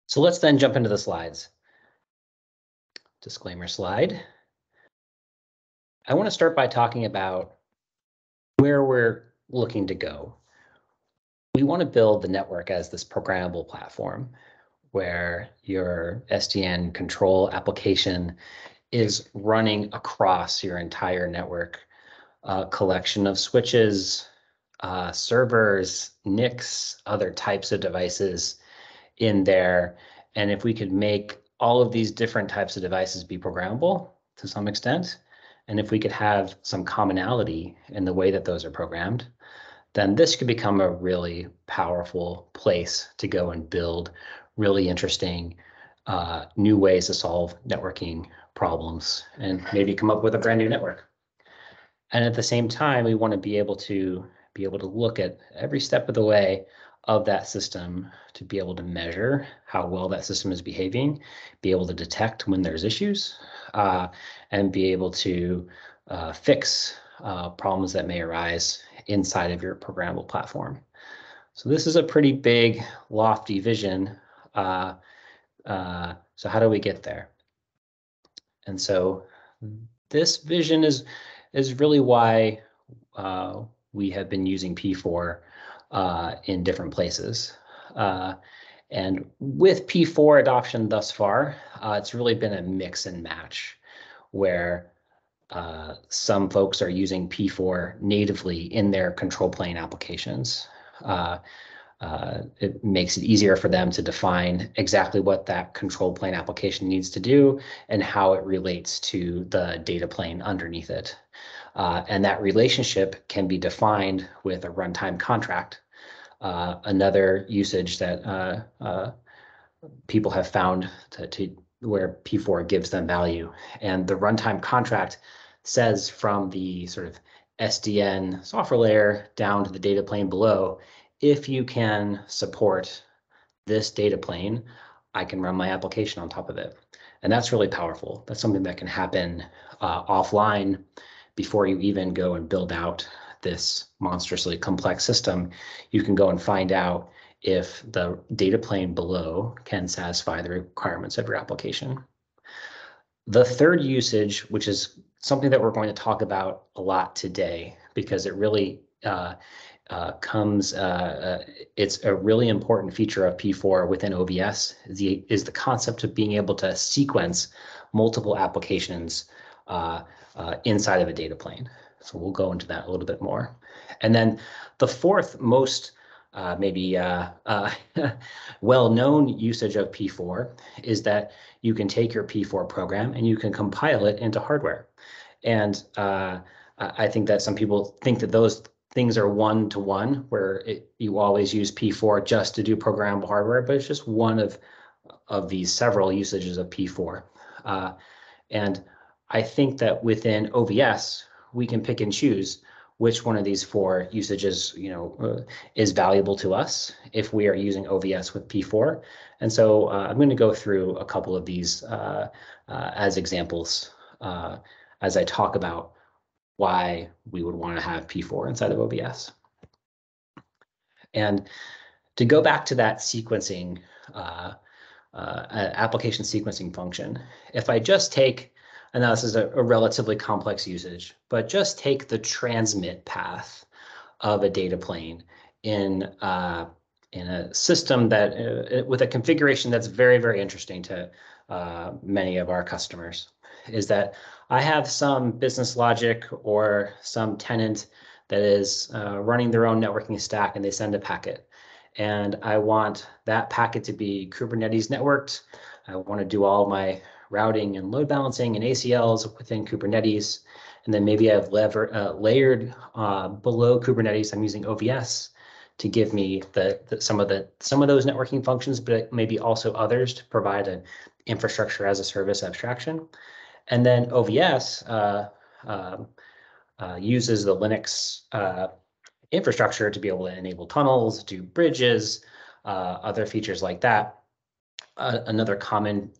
So let's then jump into the slides. Disclaimer slide. I want to start by talking about where we're looking to go. We want to build the network as this programmable platform where your SDN control application is running across your entire network, collection of switches, servers, NICs, other types of devices in there. And if we could make all of these different types of devices be programmable to some extent, and if we could have some commonality in the way that those are programmed, then this could become a really powerful place to go and build really interesting new ways to solve networking problems and maybe come up with a brand new network. And at the same time, we want to be able to look at every step of the way of that system to be able to measure how well that system is behaving, be able to detect when there's issues, and be able to fix problems that may arise inside of your programmable platform. So this is a pretty big, lofty vision. So how do we get there? And so this vision is really why we have been using P4 in different places. And with P4 adoption thus far, it's really been a mix and match where some folks are using P4 natively in their control plane applications. It makes it easier for them to define exactly what that control plane application needs to do and how it relates to the data plane underneath it. And that relationship can be defined with a runtime contract. Another usage that people have found to where P4 gives them value. And the runtime contract says from the sort of SDN software layer down to the data plane below, if you can support this data plane, I can run my application on top of it. And that's really powerful. That's something that can happen offline before you even go and build out this monstrously complex system. You can go and find out if the data plane below can satisfy the requirements of your application. The third usage, which is something that we're going to talk about a lot today, because it really it's a really important feature of P4 within OVS, is the concept of being able to sequence multiple applications inside of a data plane. So we'll go into that a little bit more. And then the fourth most well-known usage of P4 is that you can take your P4 program and you can compile it into hardware. And I think that some people think that those things are one-to-one, where you always use P4 just to do programmable hardware, but it's just one of these several usages of P4. And I think that within OVS, we can pick and choose which one of these four usages, is valuable to us if we are using OVS with P4. And so I'm going to go through a couple of these as examples as I talk about why we would want to have P4 inside of OVS. And to go back to that sequencing, application sequencing function, if I just take, and now this is a relatively complex usage, but just take the transmit path of a data plane in a system that, with a configuration that's very, very interesting to many of our customers, is that I have some business logic or some tenant that is running their own networking stack, and they send a packet. And I want that packet to be Kubernetes networked. I want to do all my routing and load balancing and ACLs within Kubernetes. And then maybe I've layered below Kubernetes, I'm using OVS to give me some of those networking functions, but maybe also others to provide an infrastructure as a service abstraction. And then OVS uses the Linux infrastructure to be able to enable tunnels, do bridges, other features like that. Another common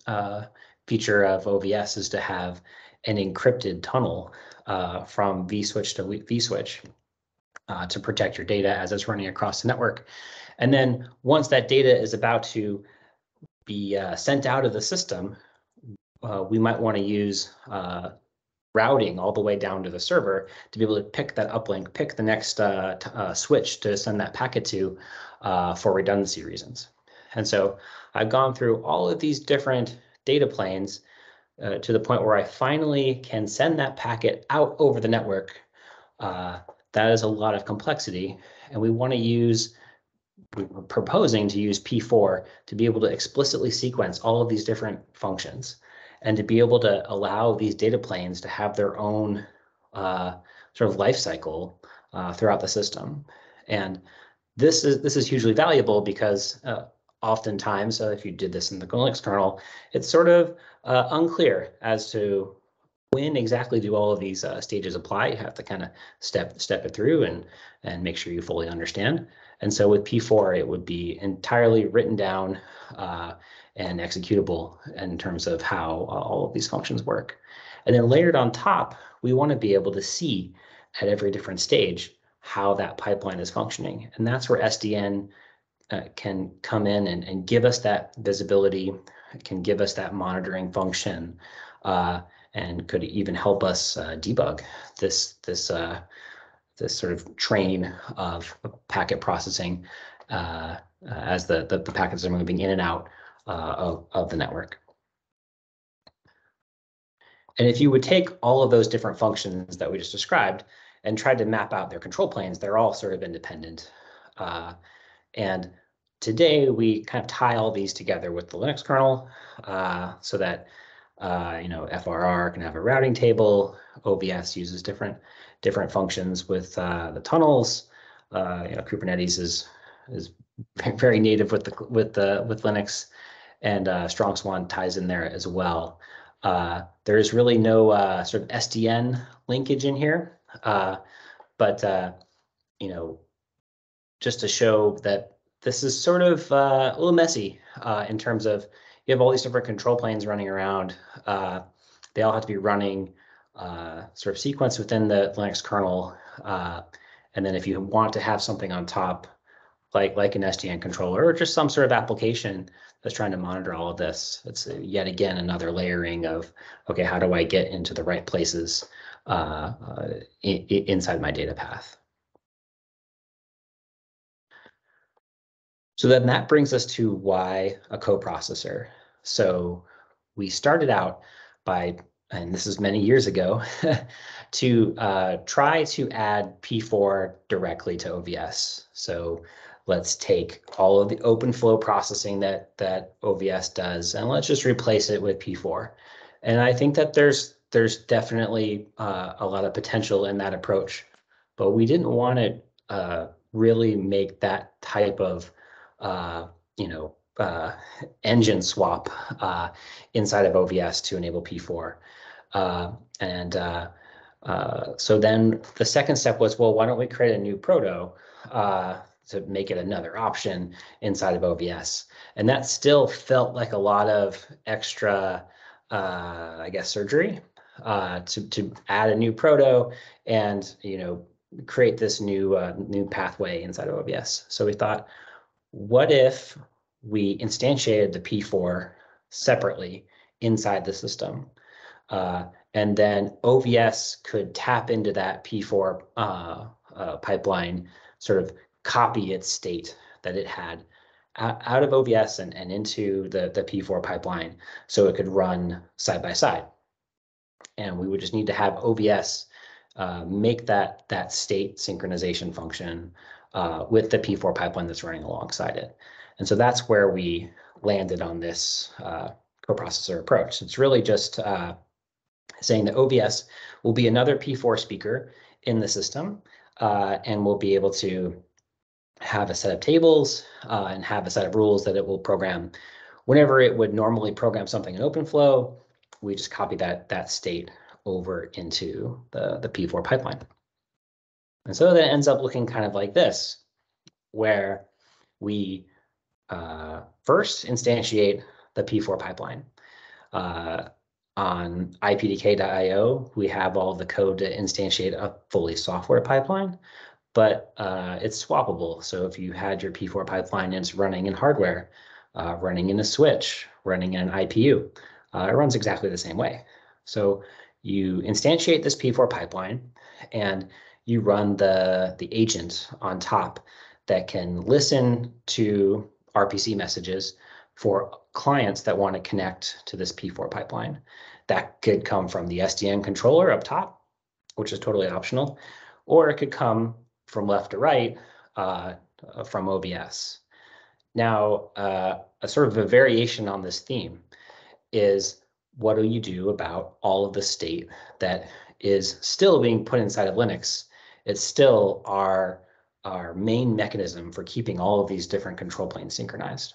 feature of OVS is to have an encrypted tunnel from vSwitch to vSwitch to protect your data as it's running across the network. And then once that data is about to be sent out of the system, we might want to use routing all the way down to the server to be able to pick that uplink, pick the next switch to send that packet to for redundancy reasons. And so I've gone through all of these different data planes to the point where I finally can send that packet out over the network. That is a lot of complexity, and we're proposing to use P4 to be able to explicitly sequence all of these different functions and to be able to allow these data planes to have their own sort of life cycle throughout the system. And this is hugely valuable because oftentimes, if you did this in the Linux kernel, it's sort of unclear as to when exactly do all of these stages apply. You have to kind of step it through and make sure you fully understand. And so with P4, it would be entirely written down and executable in terms of how all of these functions work. And then layered on top, we want to be able to see at every different stage how that pipeline is functioning. And that's where SDN can come in and give us that visibility, can give us that monitoring function, and could even help us debug this sort of train of packet processing as the packets are moving in and out of the network. And if you would take all of those different functions that we just described and tried to map out their control planes, they're all sort of independent. And today we kind of tie all these together with the Linux kernel so that FRR can have a routing table. OVS uses different functions with the tunnels. Kubernetes is very native with Linux, and Strong Swan ties in there as well. There is really no sort of SDN linkage in here, but just to show that this is sort of a little messy in terms of you have all these different control planes running around. They all have to be running sort of sequence within the Linux kernel. And then if you want to have something on top, like an SDN controller or just some sort of application that's trying to monitor all of this, it's yet again another layering of, okay, how do I get into the right places inside my data path? So then that brings us to why a coprocessor. So we started out by, and this is many years ago, to try to add P4 directly to OVS. So let's take all of the OpenFlow processing that OVS does, and let's just replace it with P4. And I think that there's definitely a lot of potential in that approach, but we didn't want to really make that type of engine swap inside of OVS to enable P4. So then the second step was, well, why don't we create a new proto to make it another option inside of OVS? And that still felt like a lot of extra, I guess, surgery to add a new proto and create this new pathway inside of OVS. So we thought, what if we instantiated the P4 separately inside the system? And then OVS could tap into that P4 pipeline, sort of copy its state that it had out of OVS and into the P4 pipeline so it could run side by side. And we would just need to have OVS make that state synchronization function with the P4 pipeline that's running alongside it. And so that's where we landed on this coprocessor approach. It's really just saying that OVS will be another P4 speaker in the system, and we'll be able to have a set of tables and have a set of rules that it will program. Whenever it would normally program something in OpenFlow, we just copy that state over into the P4 pipeline. And so that ends up looking kind of like this, where we first instantiate the P4 pipeline. On ipdk.io, we have all the code to instantiate a fully software pipeline, but it's swappable. So if you had your P4 pipeline and it's running in hardware, running in a switch, running in an IPU. It runs exactly the same way. So you instantiate this P4 pipeline, and you run the agent on top that can listen to RPC messages for clients that want to connect to this P4 pipeline. That could come from the SDN controller up top, which is totally optional, or it could come from left to right from OVS. Now, a sort of a variation on this theme is, what do you do about all of the state that is still being put inside of Linux? It's still our main mechanism for keeping all of these different control planes synchronized.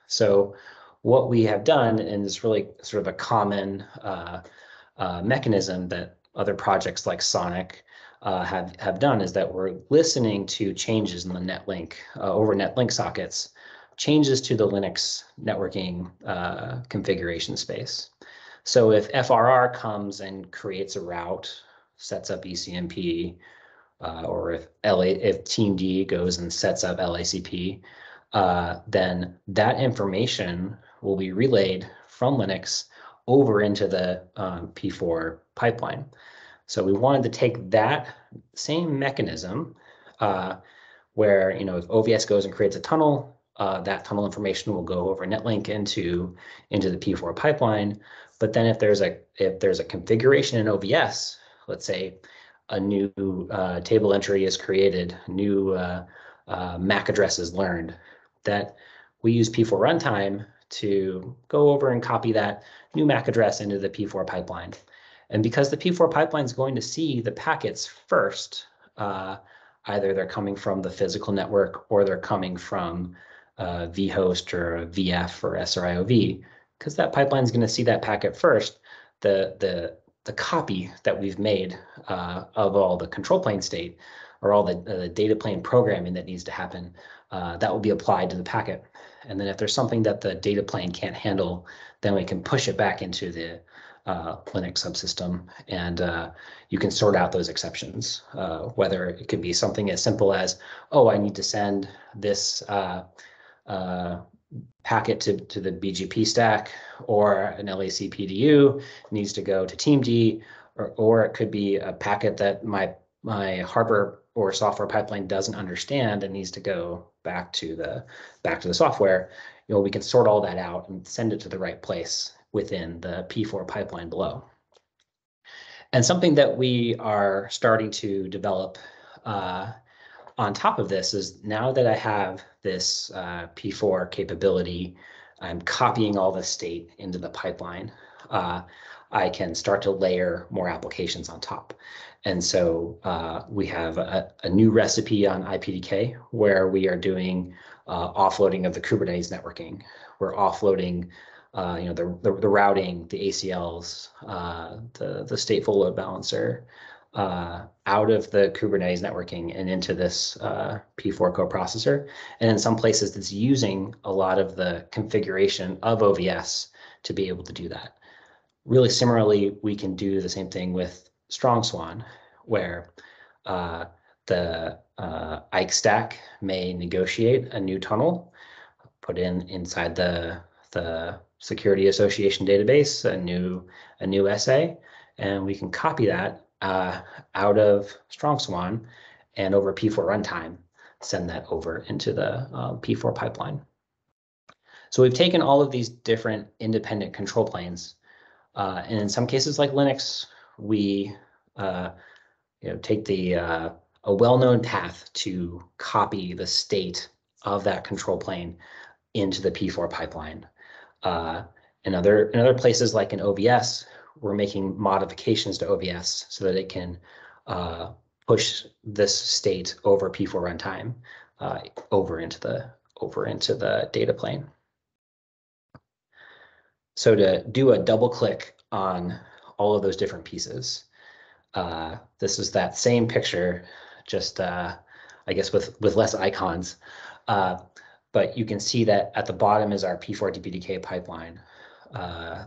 So what we have done, and it's really sort of a common mechanism that other projects like Sonic have done, is that we're listening to changes in the netlink over netlink sockets, changes to the Linux networking configuration space. So if FRR comes and creates a route, sets up ECMP, or if TeamD goes and sets up LACP, then that information will be relayed from Linux over into the P4 pipeline. So we wanted to take that same mechanism where, if OVS goes and creates a tunnel, that tunnel information will go over netlink into the P4 pipeline. But then if there's a configuration in OVS, let's say a new table entry is created, new MAC address is learned, that we use P4 runtime to go over and copy that new MAC address into the P4 pipeline. And because the P4 pipeline is going to see the packets first, either they're coming from the physical network or they're coming from vhost or VF or SRIOV, because that pipeline is going to see that packet first, the copy that we've made of all the control plane state, or all the data plane programming that needs to happen, that will be applied to the packet. And then if there's something that the data plane can't handle, then we can push it back into the Linux subsystem, and you can sort out those exceptions, whether it could be something as simple as, oh, I need to send this packet to the BGP stack, or an LAC PDU needs to go to TeamD, or it could be a packet that my hardware or software pipeline doesn't understand and needs to go back to the software. We can sort all that out and send it to the right place within the P4 pipeline below. And something that we are starting to develop on top of this is, now that I have this P4 capability, I'm copying all the state into the pipeline, I can start to layer more applications on top. And so we have a new recipe on IPDK where we are doing offloading of the Kubernetes networking. We're offloading the routing, the ACLs, the stateful load balancer out of the Kubernetes networking and into this P4 coprocessor. And in some places, it's using a lot of the configuration of OVS to be able to do that. Really similarly, we can do the same thing with Strong Swan, where the IKE stack may negotiate a new tunnel, put inside the Security Association database a new SA, and we can copy that out of Strong Swan, and over P4 runtime, send that over into the P4 pipeline. So we've taken all of these different independent control planes, and in some cases like Linux, we take a well-known path to copy the state of that control plane into the P4 pipeline. In other places, like in OVS, we're making modifications to OVS so that it can push this state over P4 runtime over into the data plane. So to do a double click on all of those different pieces, this is that same picture, just I guess with less icons. But you can see that at the bottom is our P4 DPDK pipeline.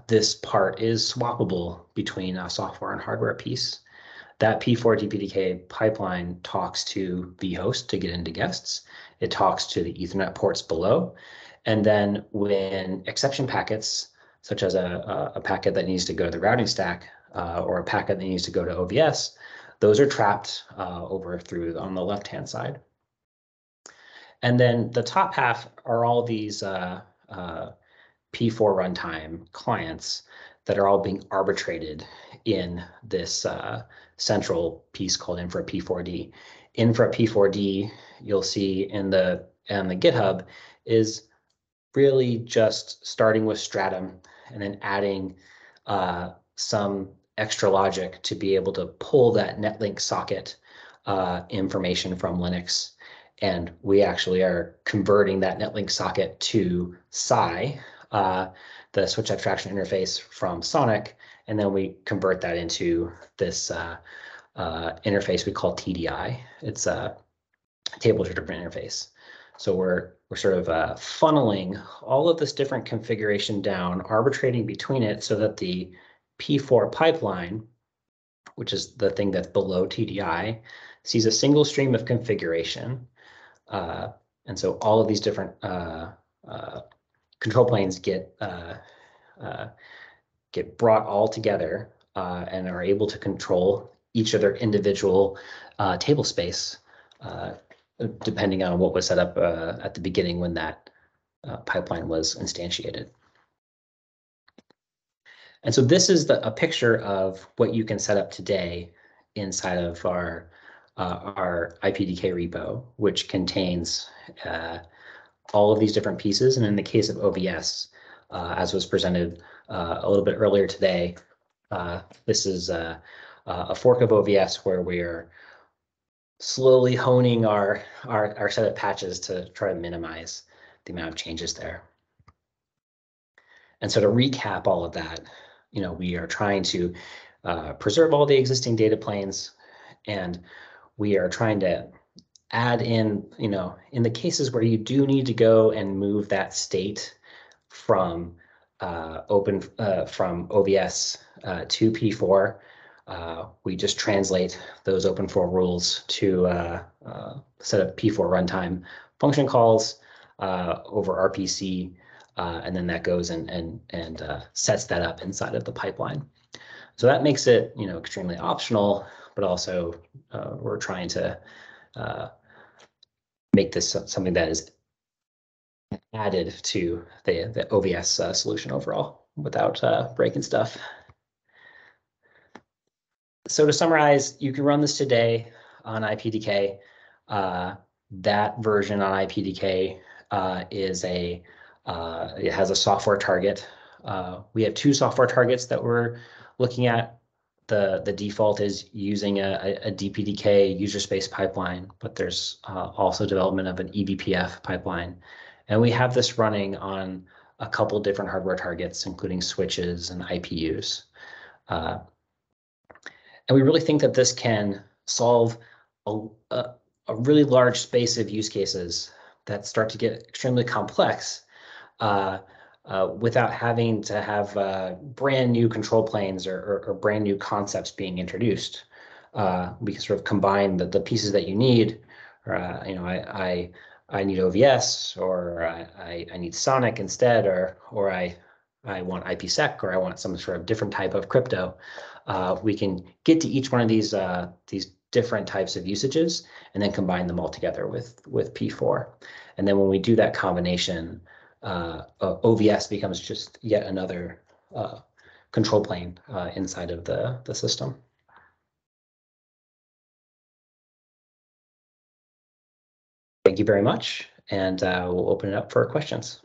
This part is swappable between a software and hardware piece. That P4 DPDK pipeline talks to vhost to get into guests. It talks to the Ethernet ports below, And then when exception packets, such as a packet that needs to go to the routing stack or a packet that needs to go to OVS, those are trapped over through on the left-hand side. And then the top half are all these P4 runtime clients that are all being arbitrated in this central piece called infra P4D. Infra P4D, you'll see in the GitHub, is really just starting with Stratum and then adding some extra logic to be able to pull that netlink socket information from Linux. And we actually are converting that netlink socket to SCI, the switch abstraction interface from Sonic, and then we convert that into this interface we call TDI. It's a table driven interface. So we're sort of funneling all of this different configuration down, arbitrating between it so that the P4 pipeline, which is the thing that's below TDI, sees a single stream of configuration. And so all of these different control planes get brought all together and are able to control each of their individual table space, depending on what was set up at the beginning when that pipeline was instantiated. And so this is a picture of what you can set up today inside of our IPDK repo, which contains all of these different pieces. And in the case of OVS, as was presented a little bit earlier today, this is a fork of OVS where we are slowly honing our set of patches to try to minimize the amount of changes there. And so to recap all of that, we are trying to preserve all the existing data planes, and we are trying to add in, in the cases where you do need to go and move that state from from OVS to P4, we just translate those OpenFlow rules to set up P4 runtime function calls over RPC, and then that goes and sets that up inside of the pipeline. So that makes it extremely optional, but also we're trying to make this something that is added to the OVS solution overall without breaking stuff. So to summarize, you can run this today on IPDK. That version on IPDK it has a software target. We have two software targets that we're looking at. The default is using a DPDK user space pipeline, but there's also development of an eBPF pipeline. And we have this running on a couple different hardware targets, including switches and IPUs. And we really think that this can solve a really large space of use cases that start to get extremely complex without having to have brand new control planes or brand new concepts being introduced. We can sort of combine the pieces that you need. I need OVS, or I need Sonic instead, or I want IPsec, or I want some sort of different type of crypto. We can get to each one of these different types of usages and then combine them all together with P4. And then when we do that combination, OVS becomes just yet another control plane inside of the system. Thank you very much, and we'll open it up for questions.